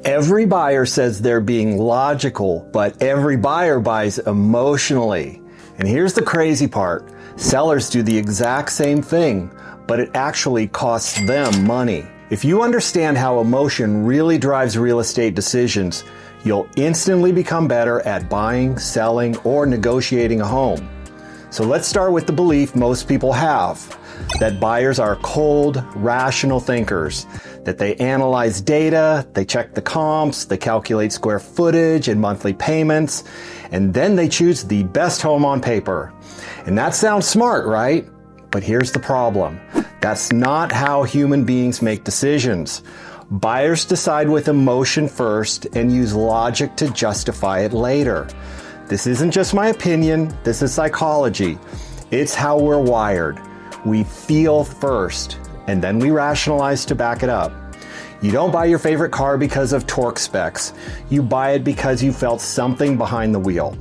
Every buyer says they're being logical, but every buyer buys emotionally. And here's the crazy part. Sellers do the exact same thing, but it actually costs them money. If you understand how emotion really drives real estate decisions, you'll instantly become better at buying, selling, or negotiating a home. So let's start with the belief most people have, that buyers are cold, rational thinkers, that they analyze data, they check the comps, they calculate square footage and monthly payments, and then they choose the best home on paper. And that sounds smart, right? But here's the problem. That's not how human beings make decisions. Buyers decide with emotion first and use logic to justify it later. This isn't just my opinion, this is psychology. It's how we're wired. We feel first, and then we rationalize to back it up. You don't buy your favorite car because of torque specs. You buy it because you felt something behind the wheel.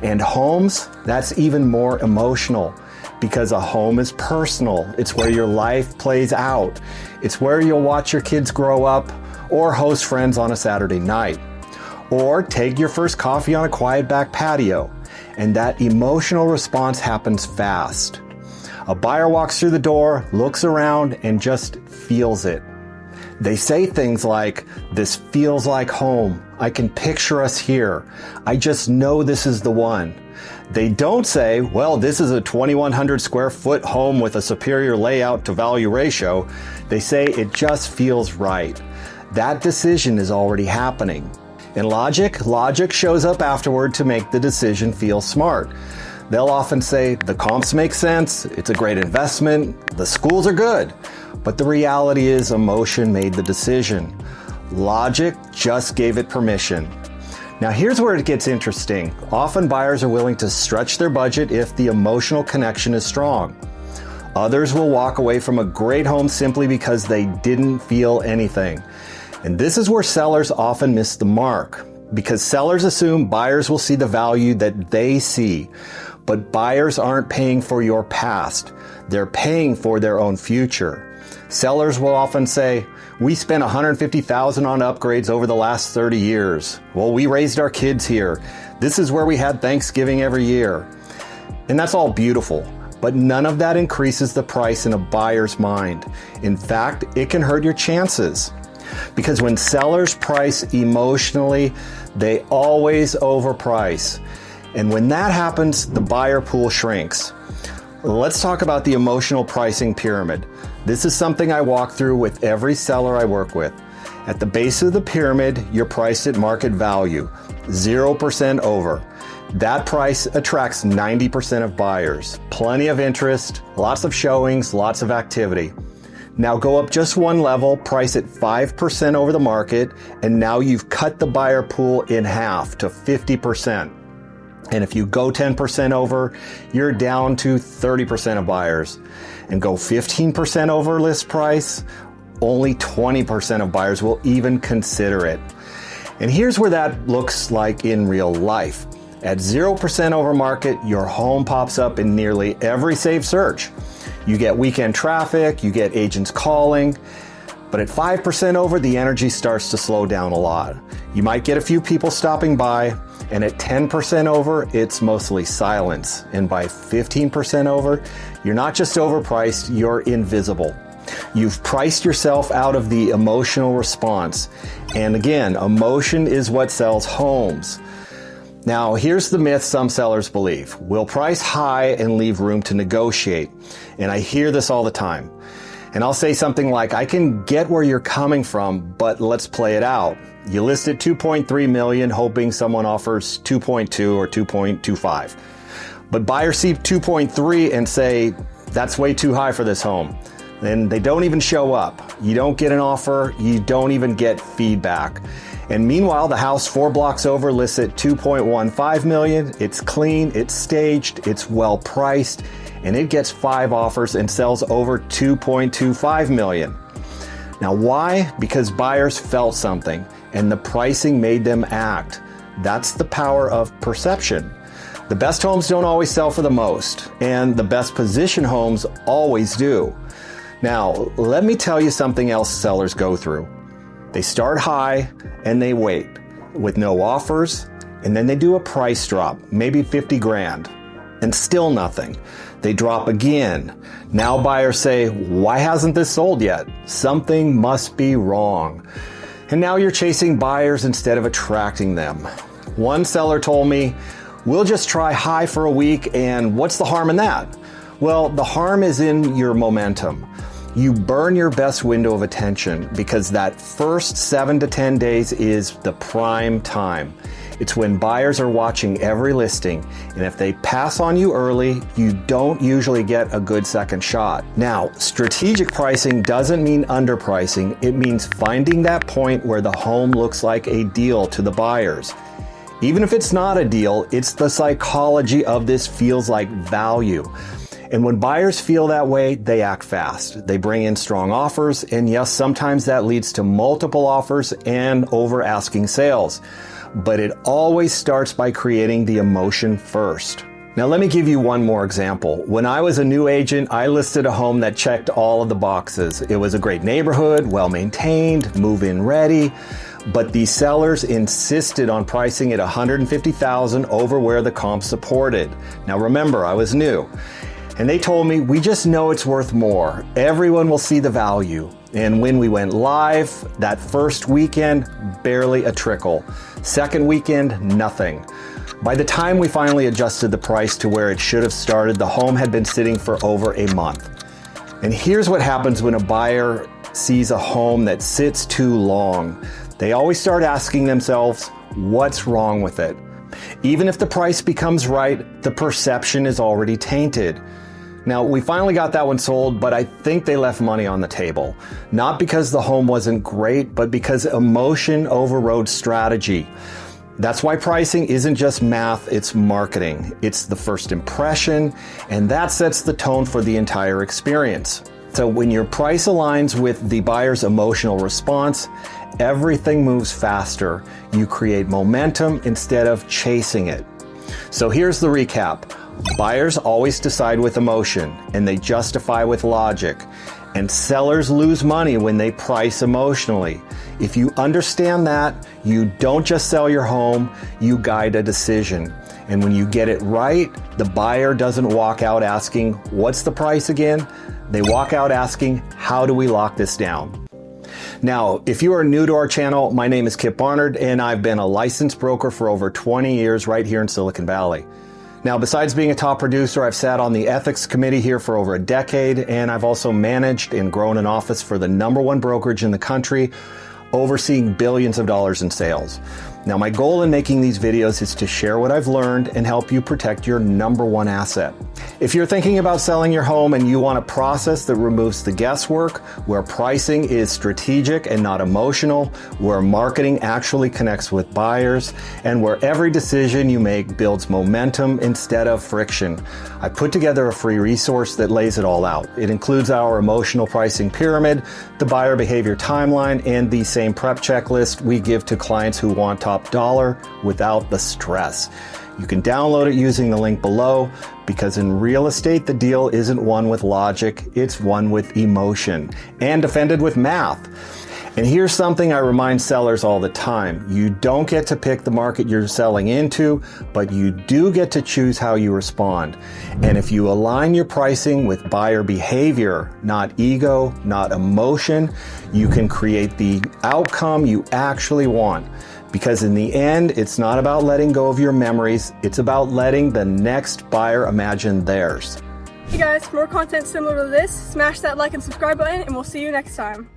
And homes, that's even more emotional, because a home is personal. It's where your life plays out. It's where you'll watch your kids grow up or host friends on a Saturday night. Or take your first coffee on a quiet back patio. And that emotional response happens fast. A buyer walks through the door, looks around, and just feels it. They say things like, "This feels like home. I can picture us here. I just know this is the one." They don't say, "Well, this is a 2,100 square foot home with a superior layout to value ratio." They say, "It just feels right." That decision is already happening. And logic shows up afterward to make the decision feel smart. They'll often say, "The comps make sense, it's a great investment, the schools are good." But the reality is emotion made the decision. Logic just gave it permission. Now here's where it gets interesting. Often buyers are willing to stretch their budget if the emotional connection is strong. Others will walk away from a great home simply because they didn't feel anything. And this is where sellers often miss the mark, because sellers assume buyers will see the value that they see. But buyers aren't paying for your past. They're paying for their own future. Sellers will often say, "We spent $150,000 on upgrades over the last 30 years. Well, we raised our kids here. This is where we had Thanksgiving every year." And that's all beautiful, but none of that increases the price in a buyer's mind. In fact, it can hurt your chances. Because when sellers price emotionally, they always overprice. And when that happens, the buyer pool shrinks. Let's talk about the emotional pricing pyramid. This is something I walk through with every seller I work with. At the base of the pyramid, you're priced at market value, 0% over. That price attracts 90% of buyers. Plenty of interest, lots of showings, lots of activity. Now go up just one level, price at 5% over the market, and now you've cut the buyer pool in half to 50%. And if you go 10% over, you're down to 30% of buyers. And go 15% over list price, only 20% of buyers will even consider it. And here's where that looks like in real life. At 0% over market, your home pops up in nearly every saved search. You get weekend traffic, you get agents calling, but at 5% over, the energy starts to slow down a lot. You might get a few people stopping by, and at 10% over, it's mostly silence. And by 15% over, you're not just overpriced, you're invisible. You've priced yourself out of the emotional response. And again, emotion is what sells homes. Now, here's the myth some sellers believe. We'll price high and leave room to negotiate. And I hear this all the time. And I'll say something like, "I can get where you're coming from, but let's play it out. You list at 2.3 million, hoping someone offers 2.2 or 2.25. But buyers see 2.3 and say, that's way too high for this home. Then they don't even show up. You don't get an offer. You don't even get feedback. And meanwhile, the house 4 blocks over lists at 2.15 million. It's clean, it's staged, it's well priced, and it gets 5 offers and sells over 2.25 million. Now why? Because buyers felt something and the pricing made them act. That's the power of perception. The best homes don't always sell for the most, and the best position homes always do. Now, let me tell you something else sellers go through. They start high and they wait with no offers, and then they do a price drop, maybe 50 grand, and still nothing. They drop again. Now buyers say, why hasn't this sold yet? Something must be wrong. And now you're chasing buyers instead of attracting them. One seller told me, we'll just try high for a week, and what's the harm in that? Well, the harm is in your momentum. You burn your best window of attention because that first 7 to 10 days is the prime time. It's when buyers are watching every listing, and if they pass on you early, you don't usually get a good second shot. Now, strategic pricing doesn't mean underpricing. It means finding that point where the home looks like a deal to the buyers. Even if it's not a deal, it's the psychology of this feels like value. And when buyers feel that way, they act fast. They bring in strong offers, and yes, sometimes that leads to multiple offers and over asking sales. But it always starts by creating the emotion first. Now let me give you one more example. When I was a new agent, I listed a home that checked all of the boxes. It was a great neighborhood, well-maintained, move-in ready, but the sellers insisted on pricing it $150,000 over where the comp supported. Now remember, I was new. And they told me, we just know it's worth more. Everyone will see the value. And when we went live, that first weekend, barely a trickle. Second weekend, nothing. By the time we finally adjusted the price to where it should have started, the home had been sitting for over a month. And here's what happens when a buyer sees a home that sits too long. They always start asking themselves, what's wrong with it? Even if the price becomes right, the perception is already tainted. Now, we finally got that one sold, but I think they left money on the table. Not because the home wasn't great, but because emotion overrode strategy. That's why pricing isn't just math, it's marketing. It's the first impression, and that sets the tone for the entire experience. So when your price aligns with the buyer's emotional response, everything moves faster. You create momentum instead of chasing it. So here's the recap. Buyers always decide with emotion, and they justify with logic. And sellers lose money when they price emotionally. If you understand that, you don't just sell your home, you guide a decision. And when you get it right, the buyer doesn't walk out asking, what's the price again? They walk out asking, how do we lock this down? Now, if you are new to our channel, my name is Kip Barnard, and I've been a licensed broker for over 20 years right here in Silicon Valley. Now, besides being a top producer, I've sat on the ethics committee here for over a decade, and I've also managed and grown an office for the #1 brokerage in the country, overseeing billions of dollars in sales. Now, my goal in making these videos is to share what I've learned and help you protect your #1 asset. If you're thinking about selling your home and you want a process that removes the guesswork, where pricing is strategic and not emotional, where marketing actually connects with buyers, and where every decision you make builds momentum instead of friction, I put together a free resource that lays it all out. It includes our emotional pricing pyramid, the buyer behavior timeline, and the same prep checklist we give to clients who want top dollar without the stress. You can download it using the link below, because in real estate, the deal isn't won with logic, it's won with emotion and defended with math. And here's something I remind sellers all the time. You don't get to pick the market you're selling into, but you do get to choose how you respond. And if you align your pricing with buyer behavior, not ego, not emotion, you can create the outcome you actually want. Because in the end, it's not about letting go of your memories, it's about letting the next buyer imagine theirs. Hey guys, for more content similar to this, smash that like and subscribe button, and we'll see you next time.